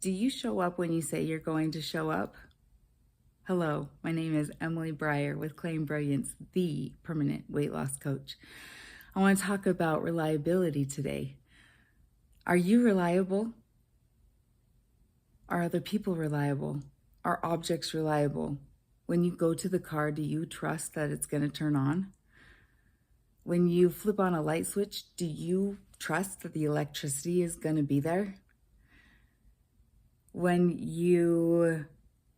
Do you show up when you say you're going to show up? Hello, my name is Emily Breyer with Claim Brilliance, the permanent weight loss coach. I want to talk about reliability today. Are you reliable? Are other people reliable? Are objects reliable? When you go to the car, do you trust that it's going to turn on? When you flip on a light switch, do you trust that the electricity is going to be there? When you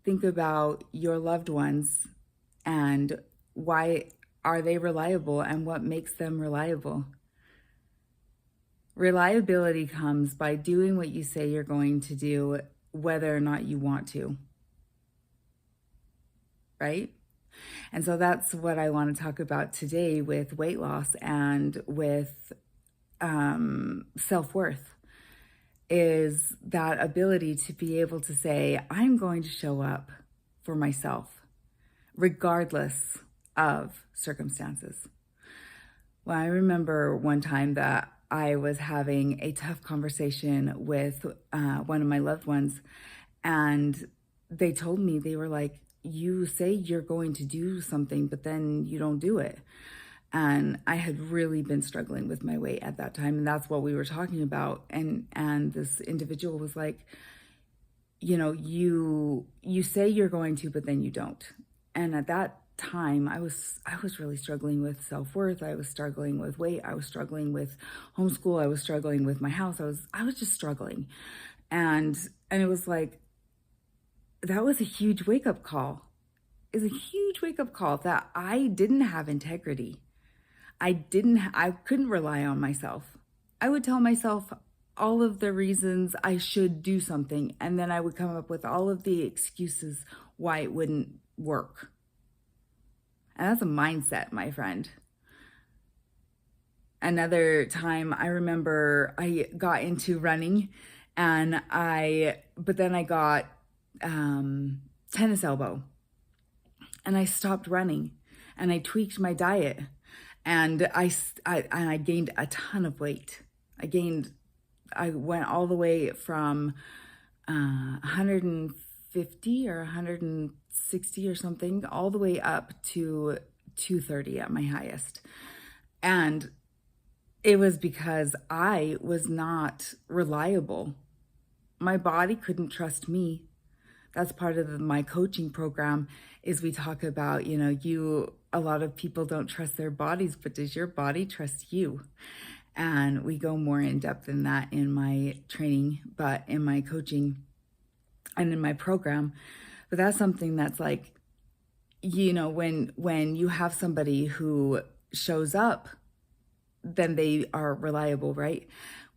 think about your loved ones and why are they reliable and what makes them reliable? Reliability comes by doing what you say you're going to do, whether or not you want to, right? And so that's what I want to talk about today with weight loss and with self-worth, is that ability to be able to say, I'm going to show up for myself, regardless of circumstances. Well, I remember one time that I was having a tough conversation with one of my loved ones, and they told me, they were like, you say you're going to do something, but then you don't do it. And I had really been struggling with my weight at that time. And that's what we were talking about. And this individual was like, you know, you say you're going to, but then you don't. And at that time, I was really struggling with self-worth. I was struggling with weight. I was struggling with homeschool. I was struggling with my house. I was just struggling. And it was like, that was a huge wake-up call. It was a huge wake-up call that I didn't have integrity. I couldn't rely on myself. I would tell myself all of the reasons I should do something, and then I would come up with all of the excuses why it wouldn't work. And that's a mindset, my friend. Another time, I remember I got into running, but then I got tennis elbow, and I stopped running, and I tweaked my diet. And I gained a ton of weight. I went all the way from 150 or 160 or something, all the way up to 230 at my highest. And it was because I was not reliable. My body couldn't trust me. That's part of my coaching program, is we talk about, a lot of people don't trust their bodies, but does your body trust you? And we go more in depth in that in my training, but in my coaching and in my program. But that's something that's like, when you have somebody who shows up, then they are reliable, right?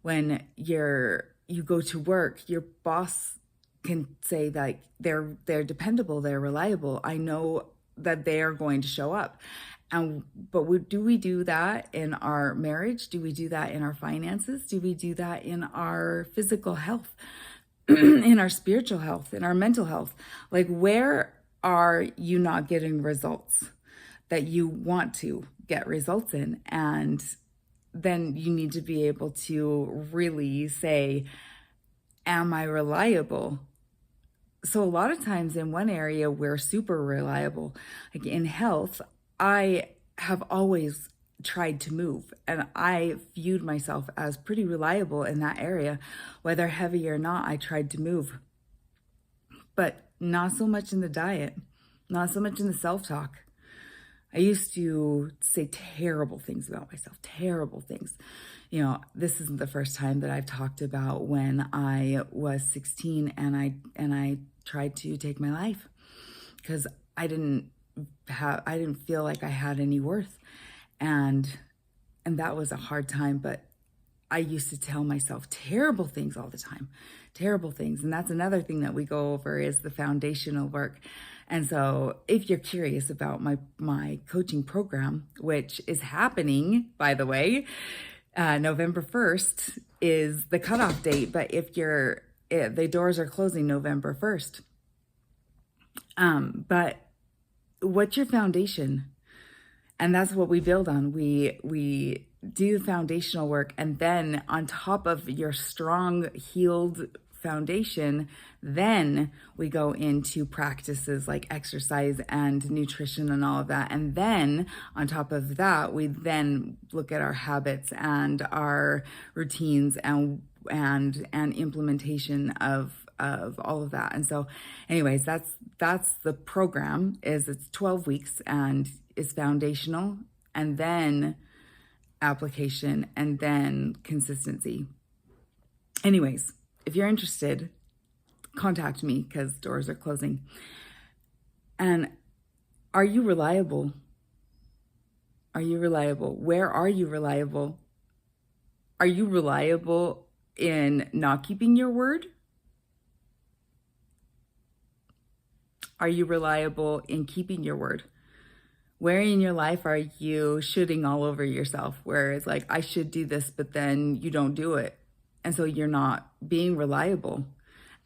When you go to work, your boss can say like they're dependable, they're reliable. I know that they are going to show up. But do we do that in our marriage? Do we do that in our finances? Do we do that in our physical health, in our spiritual health, in our mental health? Like, where are you not getting results that you want to get results in? And then you need to be able to really say, am I reliable? So a lot of times in one area, we're super reliable. Like in health, I have always tried to move, and I viewed myself as pretty reliable in that area. Whether heavy or not, I tried to move. But not so much in the diet, not so much in the self-talk. I used to say terrible things about myself, terrible things. This isn't the first time that I've talked about when I was 16 and I tried to take my life because I didn't feel like I had any worth. And that was a hard time, but I used to tell myself terrible things all the time, terrible things. And that's another thing that we go over, is the foundational work. And so if you're curious about my coaching program, which is happening, by the way, November 1st is the cutoff date, but the doors are closing November 1st. But what's your foundation? And that's what we build on. We do foundational work, and then on top of your strong, healed foundation, then we go into practices like exercise and nutrition and all of that. And then on top of that, we then look at our habits and our routines and implementation of all of that. And so anyways, that's the program. Is it's 12 weeks and is foundational, and then application, and then consistency. Anyways, if you're interested, contact me because doors are closing. And are you reliable? Are you reliable? Where are you reliable? Are you reliable in not keeping your word? Are you reliable in keeping your word? Where in your life are you shooting all over yourself? Where it's like, I should do this, but then you don't do it. And so you're not being reliable.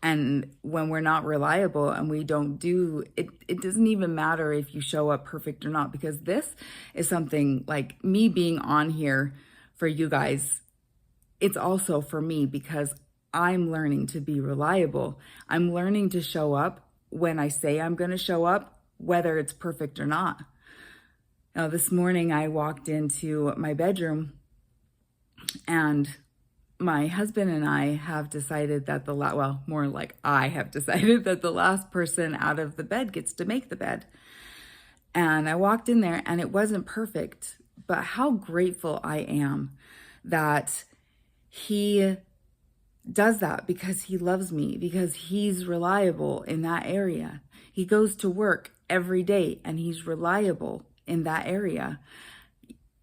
And when we're not reliable and we don't do it, it doesn't even matter if you show up perfect or not, because this is something like me being on here for you guys. It's also for me because I'm learning to be reliable. I'm learning to show up when I say I'm going to show up, whether it's perfect or not. Now, this morning I walked into my bedroom and my husband and I have decided that more like I have decided that the last person out of the bed gets to make the bed. And I walked in there and it wasn't perfect, but how grateful I am that he does that, because he loves me, because he's reliable in that area. He goes to work every day and he's reliable in that area,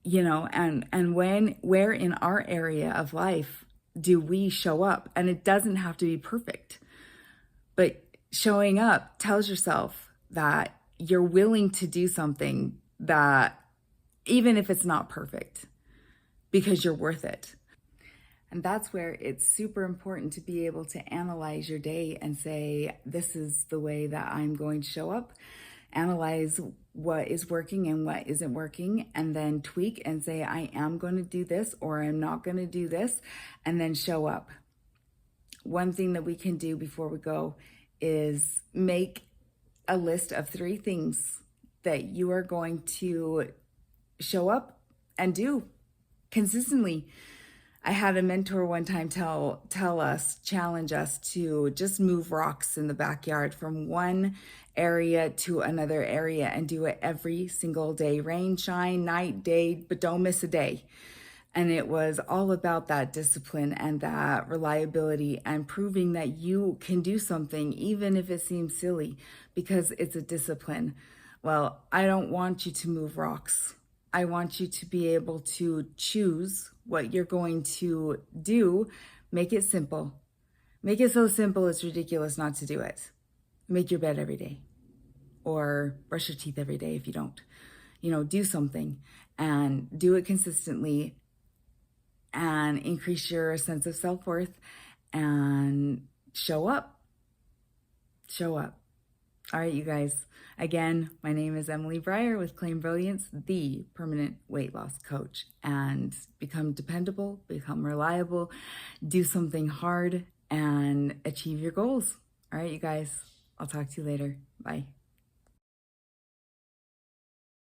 and where in our area of life do we show up? And it doesn't have to be perfect, but showing up tells yourself that you're willing to do something that, even if it's not perfect, because you're worth it. And that's where it's super important to be able to analyze your day and say, this is the way that I'm going to show up. Analyze what is working and what isn't working, and then tweak and say, I am going to do this or I'm not going to do this, and then show up. One thing that we can do before we go is make a list of 3 things that you are going to show up and do consistently. I had a mentor one time challenge us to just move rocks in the backyard from one area to another area and do it every single day, rain, shine, night, day, but don't miss a day. And it was all about that discipline and that reliability and proving that you can do something, even if it seems silly, because it's a discipline. Well, I don't want you to move rocks. I want you to be able to choose what you're going to do. Make it simple. Make it so simple it's ridiculous not to do it. Make your bed every day, or brush your teeth every day if you don't. Do something and do it consistently and increase your sense of self-worth and show up. Show up. All right, you guys. Again, my name is Emily Breyer with Claim Brilliance, the permanent weight loss coach. And become dependable, become reliable, do something hard, and achieve your goals. All right, you guys. I'll talk to you later. Bye.